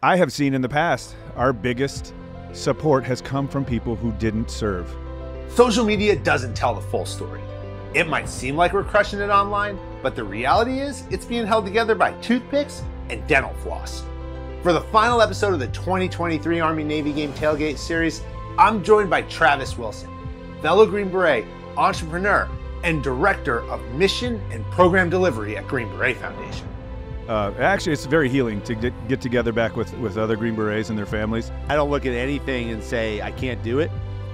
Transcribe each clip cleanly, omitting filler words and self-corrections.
I have seen in the past, our biggest support has come from people who didn't serve. Social media doesn't tell the full story. It might seem like we're crushing it online, but the reality is it's being held together by toothpicks and dental floss. For the final episode of the 2023 Army-Navy Game Tailgate series, I'm joined by Travis Wilson, fellow Green Beret, entrepreneur, and director of mission and program delivery at Green Beret Foundation. Actually, it's very healing to get together back with other Green Berets and their families. I don't look at anything and say, I can't do it.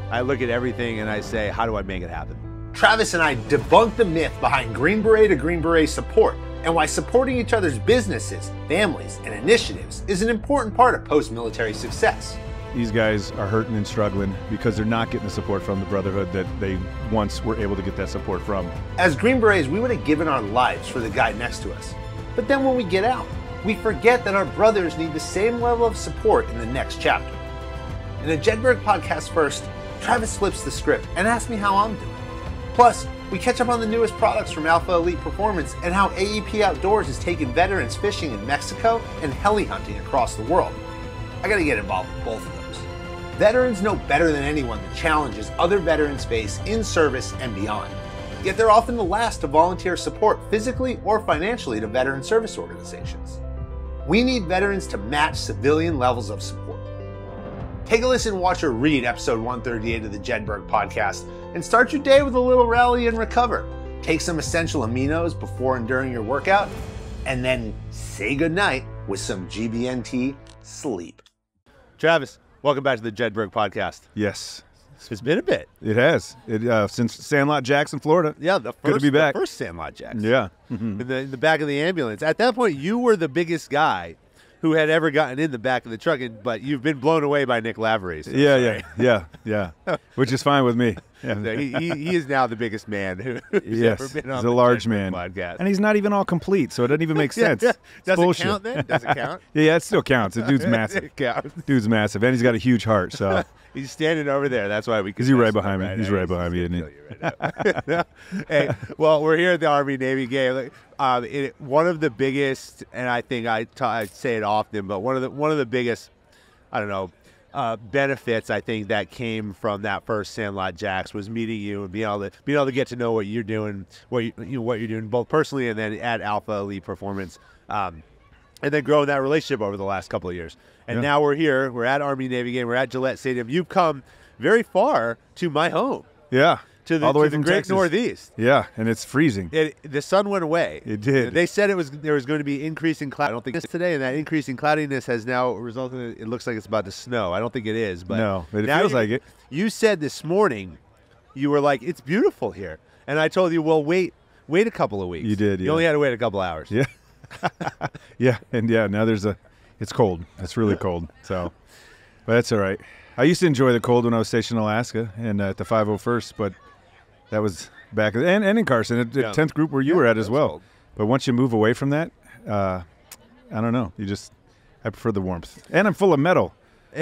I look at everything and I say, how do I make it happen? Travis and I debunk the myth behind Green Beret to Green Beret support and why supporting each other's businesses, families, and initiatives is an important part of post-military success. These guys are hurting and struggling because they're not getting the support from the brotherhood that they once were able to get that support from. As Green Berets, we would have given our lives for the guy next to us. But then when we get out, we forget that our brothers need the same level of support in the next chapter. In the Jedburgh podcast first, Travis flips the script and asks me how I'm doing. Plus, we catch up on the newest products from Alpha Elite Performance and how AEP Outdoors is taking veterans fishing in Mexico and heli hunting across the world. I gotta get involved with both of those. Veterans know better than anyone the challenges other veterans face in service and beyond. Yet they're often the last to volunteer support physically or financially to veteran service organizations. We need veterans to match civilian levels of support. Take a listen, watch, or read episode 138 of the Jedburgh podcast and start your day with a little rally and recover. Take some essential aminos before and during your workout, and then say goodnight with some GBNT sleep. Travis, welcome back to the Jedburgh podcast. Yes. It's been a bit. It has. Since Sandlot Jackson, Florida. Yeah, good to be back. The first Sandlot Jackson. Yeah. In the back of the ambulance. At that point, you were the biggest guy who had ever gotten in the back of the truck, but you've been blown away by Nick Lavery. So Yeah. Which is fine with me. Yeah. So he is now the biggest man who's ever been on he's the a large Jedburgh man podcast. and he's not even all complete, so it doesn't even make sense. Does it bullshit. count then? Does it count? Yeah, it still counts. The dude's massive. It counts. Dude's massive, and he's got a huge heart. So He's standing over there. That's why we. is he right behind me? He's right behind me, isn't he? Right hey, well, we're here at the Army-Navy game. One of the biggest, and I think I say it often, but one of the biggest, I don't know, benefits I think that came from that first Sandlot Jacks was meeting you and being able to get to know what you're doing, what you're doing both personally and then at Alpha Elite Performance, and then growing that relationship over the last couple of years. And now we're here. We're at Army-Navy game. We're at Gillette Stadium. You've come very far to my home. Yeah. All the way from the great Texas. Northeast. Yeah, and it's freezing. The sun went away. It did. They said there was going to be increasing cloud. I don't think it's today, and that increasing cloudiness has now resulted in it looks like it's about to snow. I don't think it is, but no, but it feels like it. You said this morning, you were like, it's beautiful here, and I told you, well, wait a couple of weeks. You did. You only had to wait a couple hours. Yeah. Now it's cold. It's really cold. So, but that's all right. I used to enjoy the cold when I was stationed in Alaska and at the 501st, but that was back and in Carson at the 10th group where you were at as well. Cold. But once you move away from that, I don't know. I prefer the warmth, and I'm full of metal,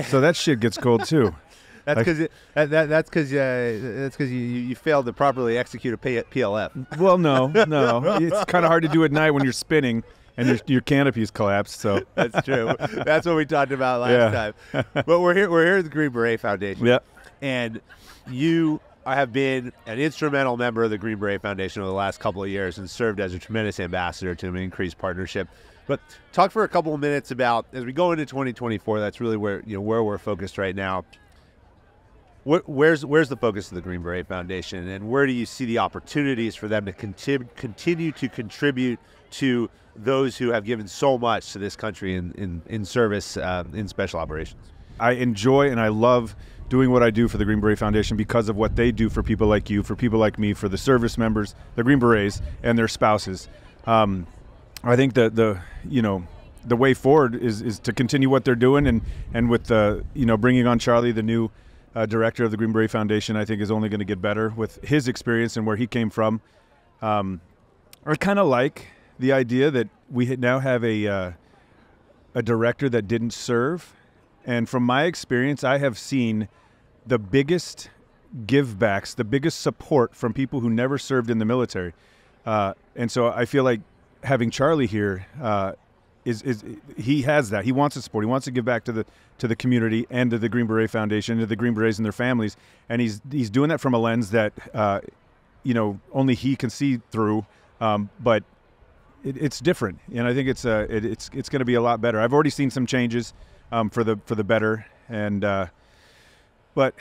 so that shit gets cold too. That's because you failed to properly execute a PLF. Well, no, it's kind of hard to do at night when you're spinning and your canopy's collapsed. So that's true. That's what we talked about last time. But we're here at the Green Beret Foundation. Yeah, and you have been an instrumental member of the Green Beret Foundation over the last couple of years and served as a tremendous ambassador to an increased partnership. But talk for a couple of minutes about, as we go into 2024, that's really where we're focused right now. Where's the focus of the Green Beret Foundation, and where do you see the opportunities for them to continue to contribute to those who have given so much to this country in service in special operations? I enjoy and I love doing what I do for the Green Beret Foundation because of what they do for people like you, for people like me, for the service members, the Green Berets, and their spouses. I think the way forward is to continue what they're doing, and with bringing on Charlie, the new director of the Green Beret Foundation, I think is only going to get better with his experience and where he came from. I kind of like the idea that we now have a director that didn't serve. And from my experience, I have seen the biggest give-backs, the biggest support from people who never served in the military. And so I feel like having Charlie here he has that. He wants to support. He wants to give back to the community and to the Green Beret Foundation, to the Green Berets and their families. And he's doing that from a lens that only he can see through. But it's different, and I think it's going to be a lot better. I've already seen some changes for the better, and but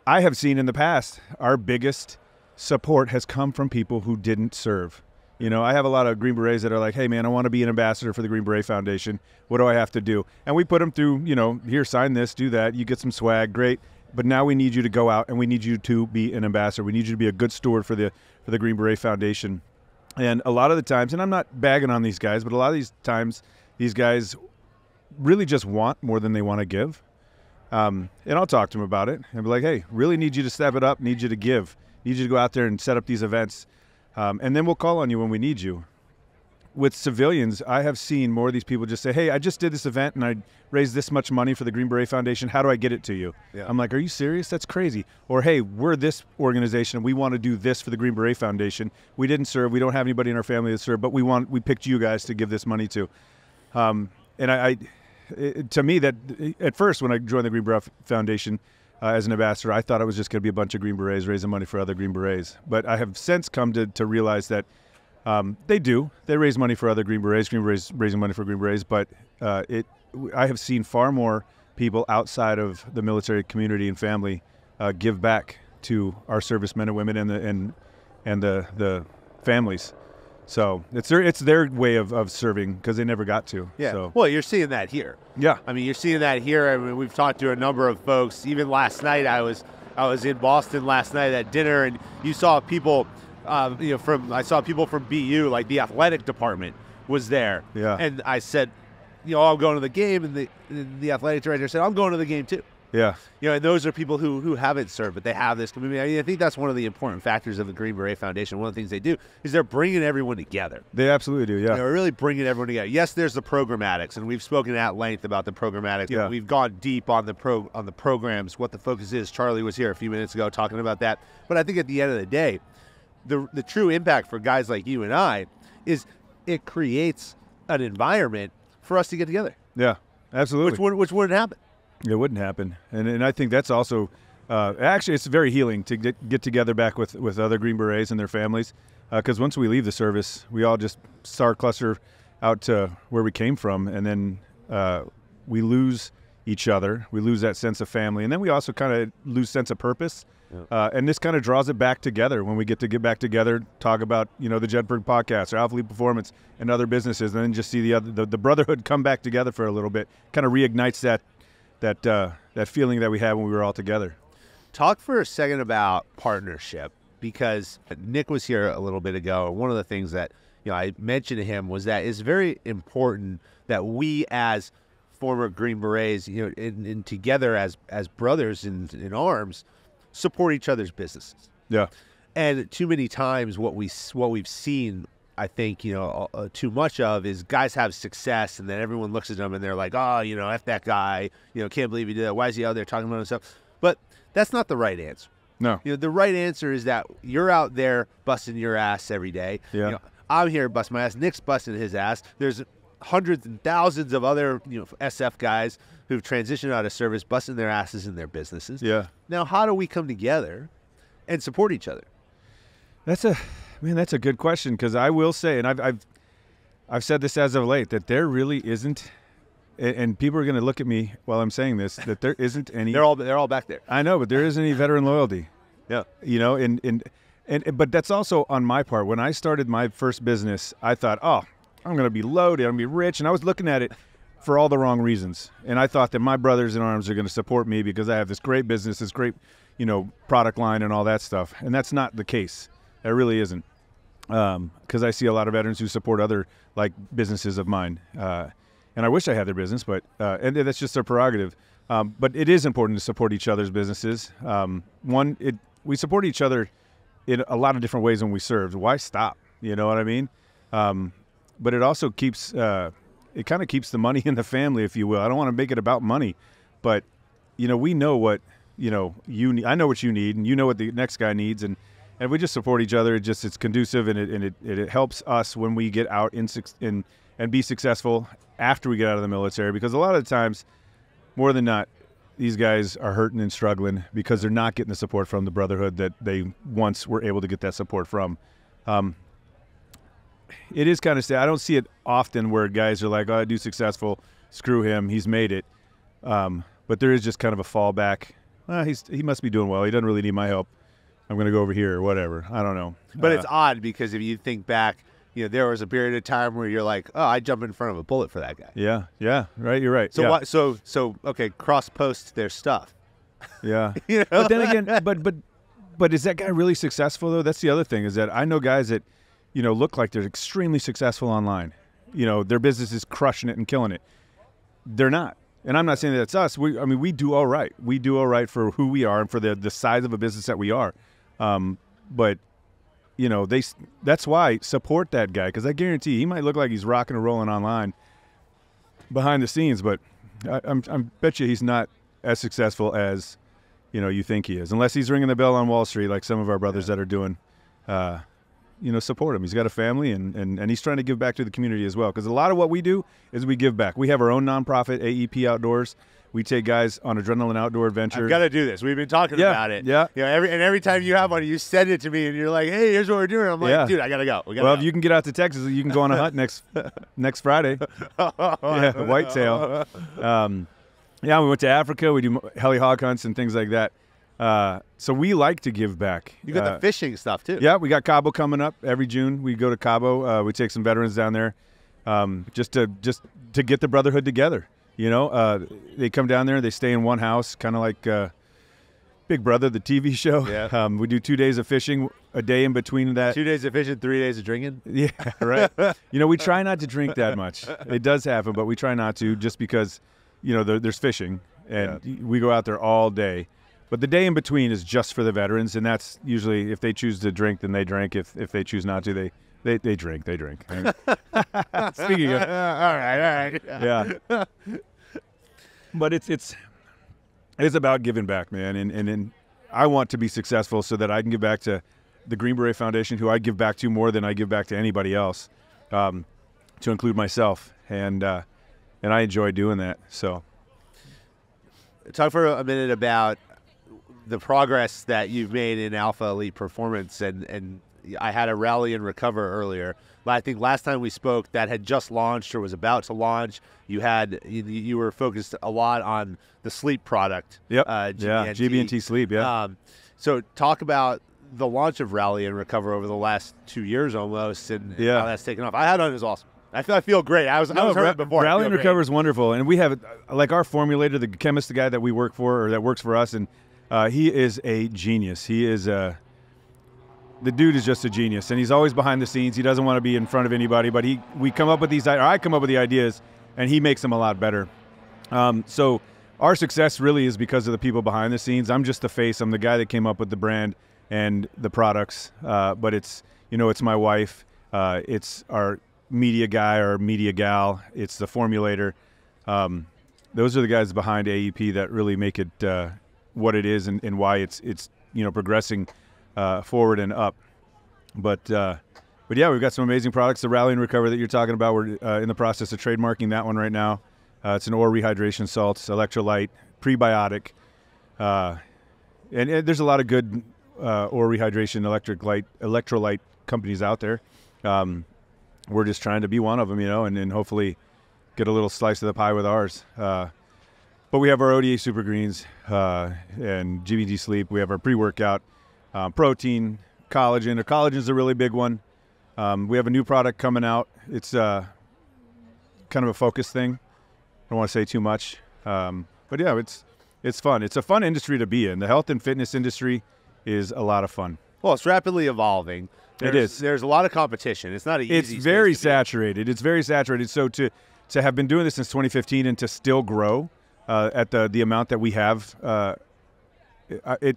I have seen in the past our biggest support has come from people who didn't serve. I have a lot of Green Berets that are like, hey, man, I want to be an ambassador for the Green Beret Foundation. What do I have to do? And we put them through, here, sign this, do that. You get some swag, great. But now we need you to go out, and we need you to be an ambassador. We need you to be a good steward for the Green Beret Foundation. And a lot of the times, and I'm not bagging on these guys, but a lot of these times, these guys really just want more than they want to give. And I'll talk to them about it and be like, hey, really need you to step it up, need you to give, need you to go out there and set up these events. And then we'll call on you when we need you. With civilians, I have seen more of these people just say, hey, I just did this event and I raised this much money for the Green Beret Foundation. How do I get it to you? Yeah. I'm like, are you serious? That's crazy. Or, hey, we're this organization and we want to do this for the Green Beret Foundation. We didn't serve. We don't have anybody in our family that served, but we picked you guys to give this money to. To me, that at first when I joined the Green Beret Foundation as an ambassador, I thought it was just going to be a bunch of Green Berets raising money for other Green Berets. But I have since come to realize that they do. They raise money for other Green Berets. Green Berets raising money for Green Berets. But I have seen far more people outside of the military community and family give back to our servicemen and women and the families. So it's their way of serving because they never got to. Yeah. So. Well, you're seeing that here. Yeah. I mean, you're seeing that here. I mean, we've talked to a number of folks. Even last night, I was in Boston last night at dinner, and you saw people. I saw people from BU, like the athletic department was there. Yeah. And I said, I'm going to the game, and the athletic director said, I'm going to the game too. Yeah. And those are people who haven't served, but they have this commitment. I mean, I think that's one of the important factors of the Green Beret Foundation. One of the things they do is they're bringing everyone together. They absolutely do, yeah. They're really bringing everyone together. Yes, there's the programmatics, and we've spoken at length about the programmatics. Yeah. We've gone deep on the programs, what the focus is. Charlie was here a few minutes ago talking about that. But I think at the end of the day, the true impact for guys like you and I is it creates an environment for us to get together. Yeah, absolutely. Which wouldn't happen. It wouldn't happen. And I think that's also, actually it's very healing to get together back with other Green Berets and their families. Because once we leave the service, we all just star cluster out to where we came from. And then we lose each other. We lose that sense of family. And then we also kind of lose sense of purpose. Yeah. And this kind of draws it back together when we get back together, talk about, the Jedburgh podcast or Alpha Leap Performance and other businesses, and then just see the brotherhood come back together for a little bit, kind of reignites that feeling that we had when we were all together. Talk for a second about partnership, because Nick was here a little bit ago. One of the things that I mentioned to him was that it's very important that we as former Green Berets, in together as brothers in arms, support each other's businesses. Yeah. And too many times what we've seen, I think, too much of is guys have success and then everyone looks at them and they're like, oh, F that guy, can't believe he did that. Why is he out there talking about himself? But that's not the right answer. No. The right answer is that you're out there busting your ass every day. Yeah. I'm here busting my ass. Nick's busting his ass. There's hundreds and thousands of other, SF guys who've transitioned out of service, busting their asses in their businesses. Yeah. Now, how do we come together and support each other? That's a good question, because I will say, and I've said this as of late, that there really isn't, and people are going to look at me while I'm saying this, that there isn't any. They're all back there. I know, but there isn't any veteran loyalty. Yeah. But that's also on my part. When I started my first business, I thought, oh, I'm going to be loaded, I'm going to be rich, and I was looking at it for all the wrong reasons. And I thought that my brothers in arms are going to support me because I have this great business, this great, product line and all that stuff. And that's not the case. It really isn't. Because I see a lot of veterans who support other businesses of mine. And I wish I had their business, but and that's just their prerogative. But it is important to support each other's businesses. We support each other in a lot of different ways when we serve. Why stop? You know what I mean? But it also keeps it kind of keeps the money in the family, if you will. I don't want to make it about money, but we know what you need. I know what you need, and you know what the next guy needs, and we just support each other. It's conducive, and it helps us when we get out and and be successful after we get out of the military, because a lot of the times, more than not, these guys are hurting and struggling because they're not getting the support from the brotherhood that they once were able to get that support from. It is kind of sad. I don't see it often where guys are like, oh, I do successful, screw him, he's made it. But there is just kind of a fallback. He must be doing well. He doesn't really need my help. I'm going to go over here or whatever. I don't know. But it's odd because if you think back, there was a period of time where you're like, oh, I jump in front of a bullet for that guy. Yeah, right. You're right. So yeah. Okay, cross post their stuff. Yeah. But then again, but is that guy really successful though? That's the other thing, is that I know guys that, look like they're extremely successful online. Their business is crushing it and killing it. They're not. And I'm not saying that it's us. We do all right. We do all right for who we are and for the size of a business that we are. But that's why support that guy, because I guarantee he might look like he's rocking and rolling online behind the scenes, but I bet you he's not as successful as you think he is, unless he's ringing the bell on Wall Street like some of our brothers that are doing. Support him. He's got a family, and he's trying to give back to the community as well, because a lot of what we do is we give back. We have our own nonprofit, AEP Outdoors. We take guys on adrenaline outdoor adventures. I've got to do this. We've been talking about it. Yeah. Every time you have one, you send it to me, and you're like, "Hey, here's what we're doing." I'm like, "Dude, I gotta go." If you can get out to Texas, you can go on a hunt next Friday. Whitetail. We went to Africa. We do heli hog hunts and things like that. So we like to give back. You got the fishing stuff too. Yeah, we got Cabo coming up every June. We go to Cabo. We take some veterans down there, just to get the brotherhood together. They come down there, they stay in one house, kind of like Big Brother, the TV show. Yeah. We do 2 days of fishing, a day in between that. 2 days of fishing, 3 days of drinking. Yeah, right. We try not to drink that much. It does happen, but we try not to, just because, there's fishing, and we go out there all day. But the day in between is just for the veterans, and that's usually, if they choose to drink, then they drink. If they choose not to, they drink. Speaking of, all right. Yeah. But it's about giving back, man, and I want to be successful so that I can give back to the Green Beret Foundation, who I give back to more than I give back to anybody else, to include myself, and I enjoy doing that. So, talk for a minute about the progress that you've made in Alpha Elite Performance, and I had a rally and recover earlier. I think last time we spoke, that had just launched or was about to launch. You were focused a lot on the sleep product. Yep. GBNT Sleep. Yeah. So talk about the launch of Rally and Recover over the last 2 years almost, and how that's taken off. I had on it was awesome. I feel great. I was hurt before. Rally and Recover is wonderful, and we have like our formulator, the chemist, the guy that we work for or that works for us, and he is a genius. He is the dude is just a genius, and he's always behind the scenes. He doesn't want to be in front of anybody, but I come up with the ideas, and he makes them a lot better. So our success really is because of the people behind the scenes. I'm just the face. I'm the guy that came up with the brand and the products, but it's my wife. It's our media guy or media gal. It's the formulator. Those are the guys behind AEP that really make it what it is and why it's progressing forward and up. But yeah, we've got some amazing products. The Rally and Recover that you're talking about, we're in the process of trademarking that one right now. It's an ore rehydration salt, electrolyte, prebiotic, and there's a lot of good ore rehydration electrolyte companies out there. We're just trying to be one of them, and hopefully get a little slice of the pie with ours. But we have our ODA Super Greens and GBT Sleep. We have our pre-workout, protein, collagen. The collagen is a really big one. We have a new product coming out. It's kind of a focus thing. I don't want to say too much. But yeah, it's fun. It's a fun industry to be in. The health and fitness industry is a lot of fun. Well, it's rapidly evolving. It is. There's a lot of competition. It's not an easy. It's very saturated. It's very saturated. So to have been doing this since 2015 and to still grow at the amount that we have,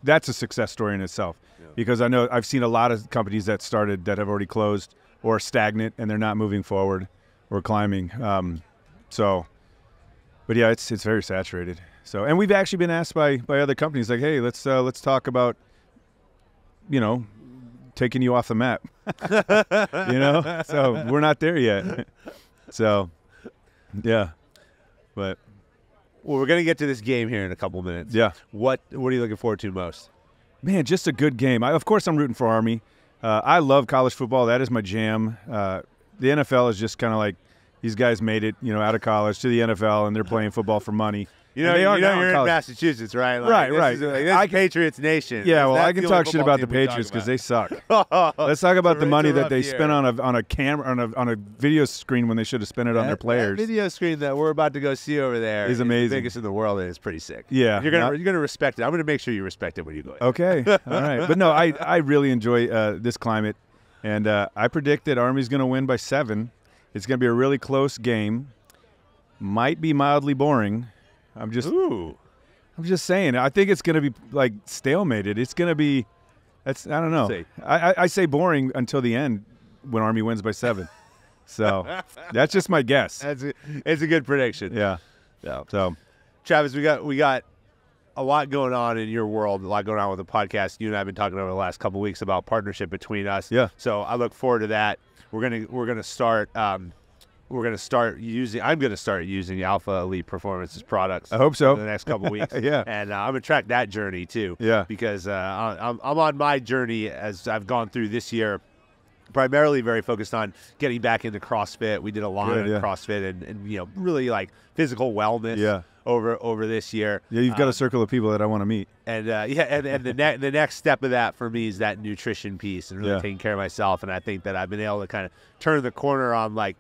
that's a success story in itself. Yeah. Because I know I've seen a lot of companies that started that have already closed or are stagnant and they're not moving forward or climbing. But yeah, it's very saturated. So, and we've actually been asked by other companies like, hey, let's talk about, taking you off the map. So we're not there yet. So, yeah, but Well, we're gonna get to this game here in a couple minutes. yeah, What are you looking forward to most? man, just a good game. Of course, I'm rooting for Army. I love college football. That is my jam. The NFL is just kind of like these guys made it, out of college to the NFL, and they're playing football for money. You're in Massachusetts, right? Right. This is Patriots Nation. Yeah, well, That's I can the only talk shit football about the team we talk Patriots because about. they suck. Let's talk about the money that they rough spent on a camera on a video screen when they should have spent it on their players. That video screen that we're about to go see over there Is the amazing. biggest in the world, and it's pretty sick. Yeah. you're gonna respect it. I'm gonna make sure you respect it when you go. Okay, all right, but no, I really enjoy this climate, and I predict that Army's going to win by 7. It's going to be a really close game. Might be mildly boring. I'm just saying. I think it's going to be like stalemated. It's going to be. I don't know. See. I say boring until the end when Army wins by 7. So that's just my guess. It's a good prediction. Yeah. So Travis, we got a lot going on in your world, a lot going on with the podcast. You and I have been talking over the last couple of weeks about partnership between us. Yeah. So I look forward to that. We're gonna start. I'm going to start using Alpha Elite Performance's products. I hope so. In the next couple of weeks. Yeah. And I'm going to track that journey too. Yeah. Because I'm on my journey as I've gone through this year, primarily very focused on getting back into CrossFit. We did a lot of CrossFit and really like physical wellness over this year. Yeah, you've got a circle of people that I want to meet. And the next step of that for me is that nutrition piece and really taking care of myself. And I think that I've been able to kind of turn the corner on like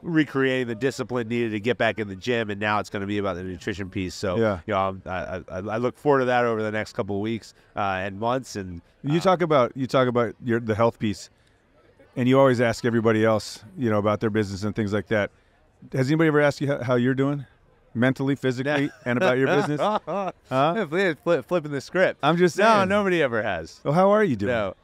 recreating the discipline needed to get back in the gym, and now it's going to be about the nutrition piece. So I look forward to that over the next couple of weeks and months. And you talk about the health piece, and you always ask everybody else about their business and things like that. Has anybody ever asked you how you're doing mentally, physically, and about your business? Flipping the script. I'm just saying. No, nobody ever has. Well, how are you doing? No.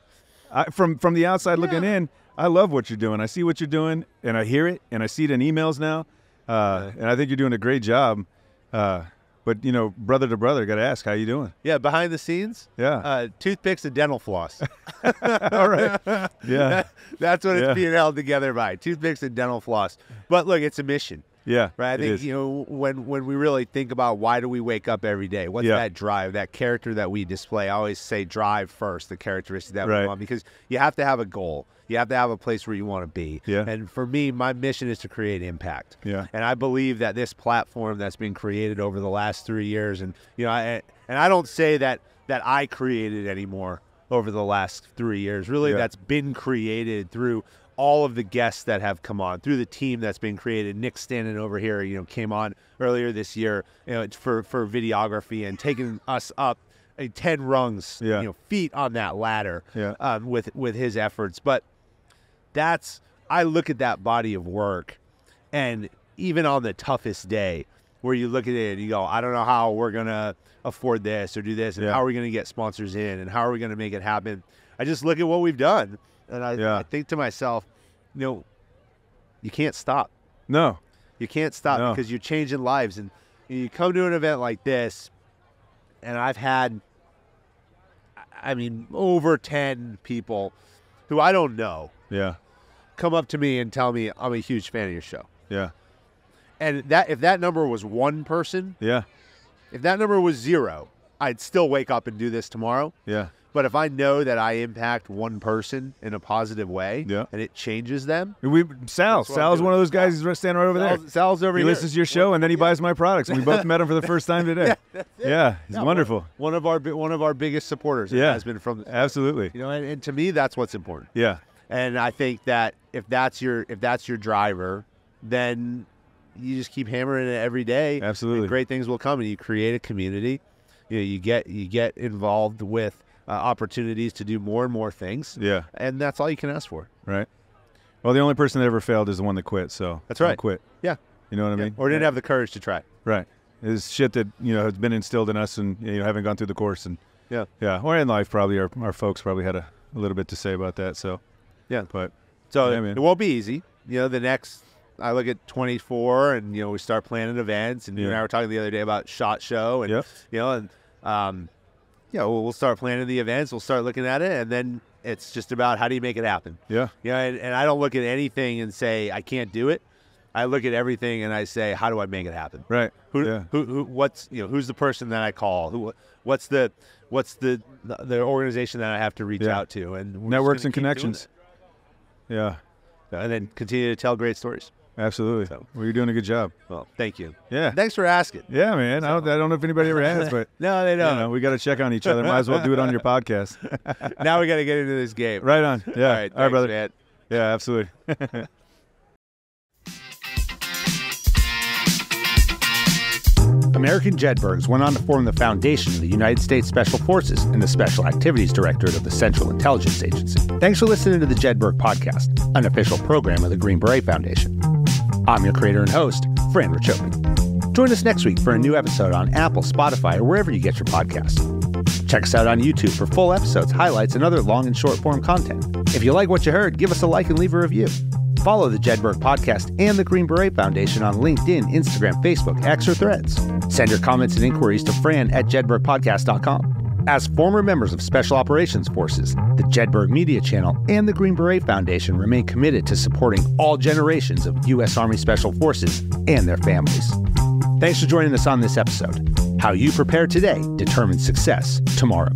From the outside looking in, I love what you're doing. I see what you're doing, and I hear it, and I see it in emails now, and I think you're doing a great job. But, brother to brother, got to ask, how you doing? Yeah, behind the scenes, toothpicks and dental floss. All right. Yeah. That's what it's being held together by, toothpicks and dental floss. But, look, it's a mission. Yeah, right. I think when we really think about why do we wake up every day, what's that drive, that character that we display. I always say drive first, the characteristic that we want, because you have to have a goal, you have to have a place where you want to be. Yeah. And for me, my mission is to create impact. Yeah. And I believe that this platform that's been created over the last 3 years, and I don't say that I created anymore over the last 3 years. Really, that's been created through all of the guests that have come on, through the team that's been created. Nick standing over here, came on earlier this year, for videography and taking us up 10 rungs, feet on that ladder, with his efforts. But I look at that body of work, and even on the toughest day, where you look at it and you go, I don't know how we're gonna afford this or do this, and how are we gonna get sponsors in, and how are we gonna make it happen? I just look at what we've done. And I think to myself, you can't stop. No. You can't stop because you're changing lives. And you come to an event like this, and I've had, over 10 people who I don't know come up to me and tell me, I'm a huge fan of your show. Yeah. And if that number was one person, if that number was 0, I'd still wake up and do this tomorrow. Yeah. But if I know that I impact one person in a positive way, and it changes them. Sal's one of those guys who's standing right over there. Sal's over here. He listens to your show, and then he buys my products. And we both met him for the first time today. He's wonderful. One of our biggest supporters has been from. Absolutely. And to me, that's what's important. Yeah. And I think that if that's your driver, then you just keep hammering it every day. Absolutely. And great things will come, and you create a community. You get involved with opportunities to do more and more things. Yeah. And that's all you can ask for. Right. Well, the only person that ever failed is the one that quit. So that's right. Don't quit. Yeah. You know what I mean? Or didn't have the courage to try. Right. It's shit that, has been instilled in us and, haven't gone through the course. And yeah. Or in life, probably our folks probably had a little bit to say about that. So, But it won't be easy. I look at 24 and, we start planning events, and you and I were talking the other day about SHOT Show, and, we'll start planning the events. We'll start looking at it, and then it's just about how do you make it happen. Yeah. And I don't look at anything and say I can't do it. I look at everything and I say, how do I make it happen? Right. What's who's the person that I call? What's the organization that I have to reach out to? And networks and connections. Yeah. And then continue to tell great stories. Absolutely. So, well, you're doing a good job. Well, thank you. Yeah. Thanks for asking. Yeah, man. I don't know if anybody ever has, but no, they don't. We got to check on each other. Might as well do it on your podcast. Now we got to get into this game. Right on. Yeah. All right, thanks, brother. Man. Yeah, absolutely. American Jedburghs went on to form the foundation of the United States Special Forces and the Special Activities Directorate of the Central Intelligence Agency. Thanks for listening to the Jedburgh Podcast, an official program of the Green Beret Foundation. I'm your creator and host, Fran Racioppi. Join us next week for a new episode on Apple, Spotify, or wherever you get your podcasts. Check us out on YouTube for full episodes, highlights, and other long and short form content. If you like what you heard, give us a like and leave a review. Follow the Jedburgh Podcast and the Green Beret Foundation on LinkedIn, Instagram, Facebook, X, or Threads. Send your comments and inquiries to fran@jedburghpodcast.com. As former members of Special Operations Forces, the Jedburgh Media Channel and the Green Beret Foundation remain committed to supporting all generations of U.S. Army Special Forces and their families. Thanks for joining us on this episode. How you prepare today determines success tomorrow.